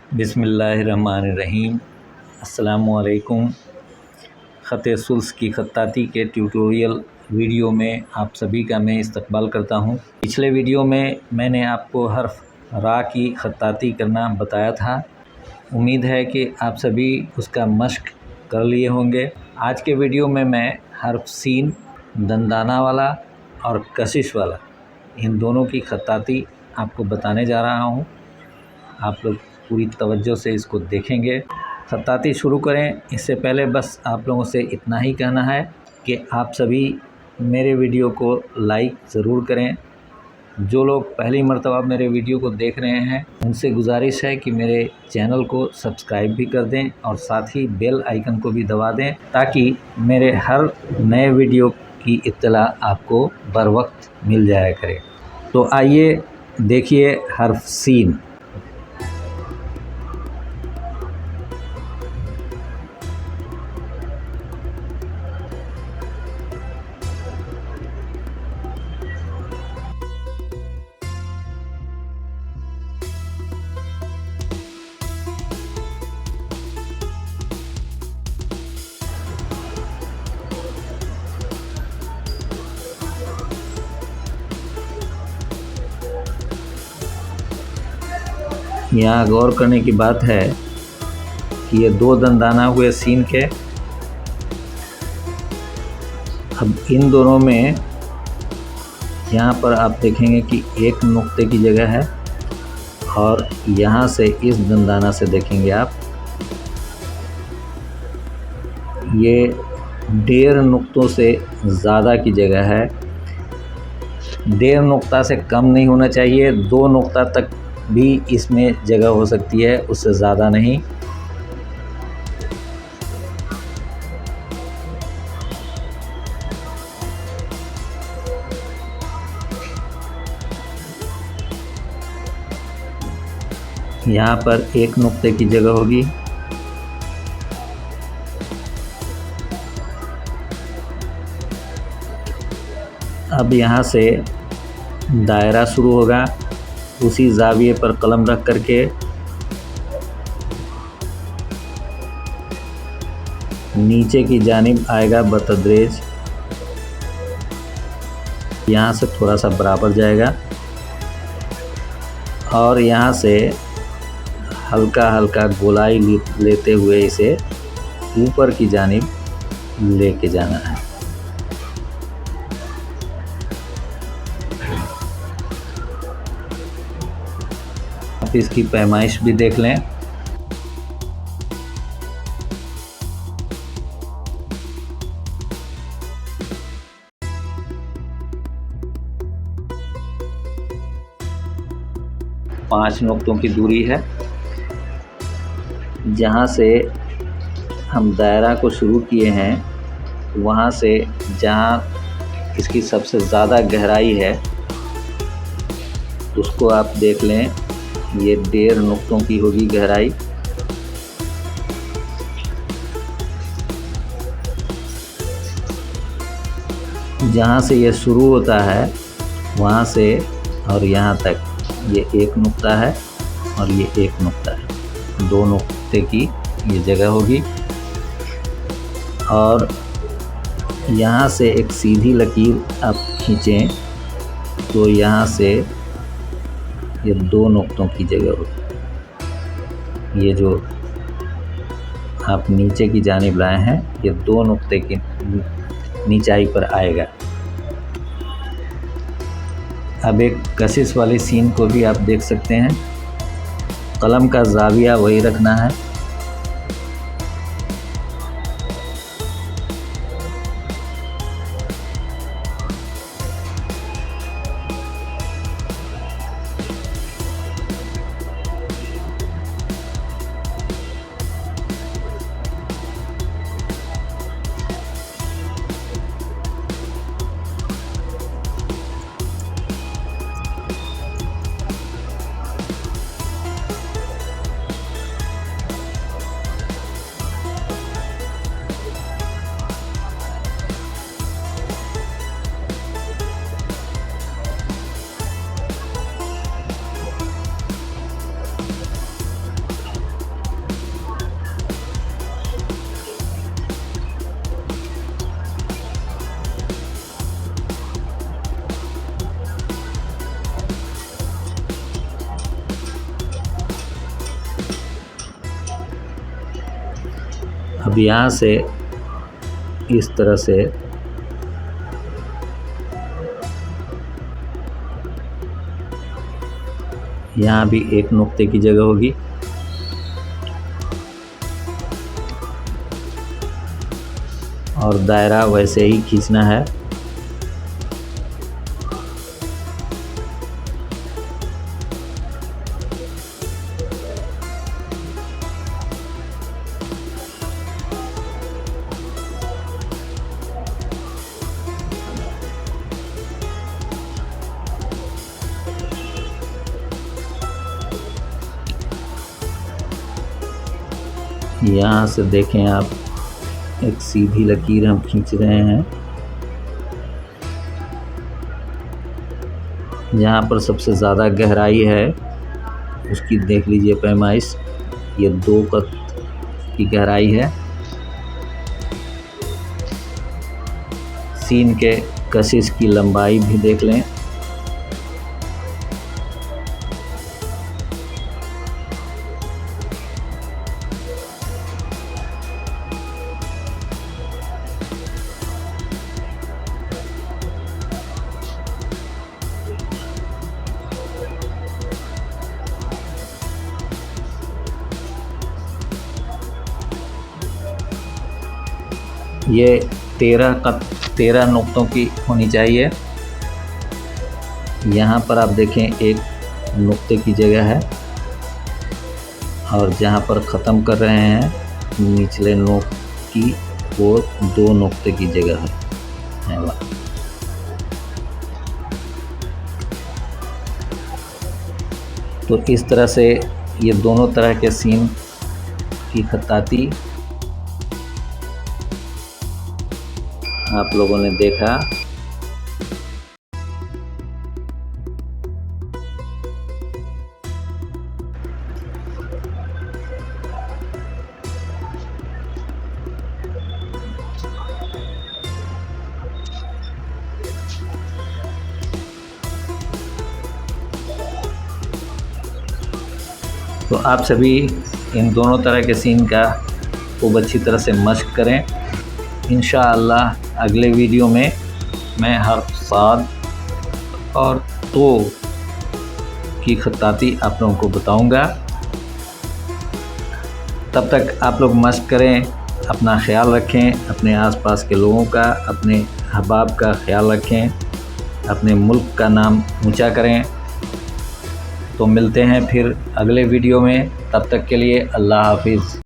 बिस्मिल्लाहिर्रहमानिर्रहीम। अस्सलामुअलैकुम। ख़त सुल्स की ख़त्ताती के ट्यूटोरियल वीडियो में आप सभी का मैं इस्तकबाल करता हूं। पिछले वीडियो में मैंने आपको हर्फ रा की ख़त्ताती करना बताया था। उम्मीद है कि आप सभी उसका मश्क कर लिए होंगे। आज के वीडियो में मैं हर्फ सीन, दंदाना वाला और कशिश वाला, इन दोनों की ख़त्ताती आपको बताने जा रहा हूं। आप लोग पूरी तवज्जो से इसको देखेंगे। ख़त्ताती शुरू करें इससे पहले बस आप लोगों से इतना ही कहना है कि आप सभी मेरे वीडियो को लाइक ज़रूर करें। जो लोग पहली मर्तबा मेरे वीडियो को देख रहे हैं उनसे गुजारिश है कि मेरे चैनल को सब्सक्राइब भी कर दें और साथ ही बेल आइकन को भी दबा दें ताकि मेरे हर नए वीडियो की इत्तला आपको बर वक्त मिल जाया करे। तो आइए देखिए हर्फ सीन। यहाँ गौर करने की बात है कि ये दो दंदाना हुए सीन के। अब इन दोनों में यहाँ पर आप देखेंगे कि एक नुक्ते की जगह है और यहाँ से इस दंदाना से देखेंगे आप, ये 1.5 नुक्तों से ज़्यादा की जगह है। 1.5 नुक्ता से कम नहीं होना चाहिए, 2 नुक्ता तक भी इसमें जगह हो सकती है, उससे ज़्यादा नहीं। यहाँ पर 1 नुक्ते की जगह होगी। अब यहाँ से दायरा शुरू होगा। उसी ज़ाविये पर कलम रख करके नीचे की जानिब आएगा बतदरेज, यहाँ से थोड़ा सा बराबर जाएगा और यहाँ से हल्का हल्का गोलाई लेते हुए इसे ऊपर की जानिब लेके जाना है। आप इसकी पैमाइश भी देख लें। पाँच नुक्तों की दूरी है। जहाँ से हम दायरा को शुरू किए हैं वहाँ से जहाँ इसकी सबसे ज़्यादा गहराई है उसको आप देख लें। ये 1.5 नुक्तों की होगी गहराई। जहाँ से ये शुरू होता है वहाँ से और यहाँ तक ये 1 नुक्ता है और ये 1 नुक्ता है। 2 नुक्ते की ये जगह होगी और यहाँ से एक सीधी लकीर आप खींचें तो यहाँ से ये 2 नुक्तों की जगह होगी। ये जो आप नीचे की जानिब लाए हैं ये 2 नुक्ते की नीचाई पर आएगा। अब एक कशिश वाली सीन को भी आप देख सकते हैं। कलम का ज़ाविया वही रखना है। अब यहाँ से इस तरह से यहाँ भी एक नुक्ते की जगह होगी, और दायरा वैसे ही खींचना है। यहाँ से देखें आप, एक सीधी लकीर हम खींच रहे हैं। जहाँ पर सबसे ज़्यादा गहराई है उसकी देख लीजिए पैमाइश, ये 2 कत की गहराई है। सीन के कशिश की लंबाई भी देख लें। ये 13 नुक्तों की होनी चाहिए। यहाँ पर आप देखें एक नुक्ते की जगह है, और जहाँ पर ख़त्म कर रहे हैं निचले नोक की, वो 2 नुक्ते की जगह है। तो इस तरह से ये दोनों तरह के सीन की खत्ताती आप लोगों ने देखा। तो आप सभी इन दोनों तरह के सीन का खूब अच्छी तरह से मश्क करें। इंशाअल्लाह अगले वीडियो में मैं हर साद और तो की खत्ताती आप लोगों को बताऊंगा। तब तक आप लोग मश्क करें, अपना ख्याल रखें, अपने आसपास के लोगों का, अपने अहबाब का ख्याल रखें, अपने मुल्क का नाम ऊंचा करें। तो मिलते हैं फिर अगले वीडियो में, तब तक के लिए अल्लाह हाफिज़।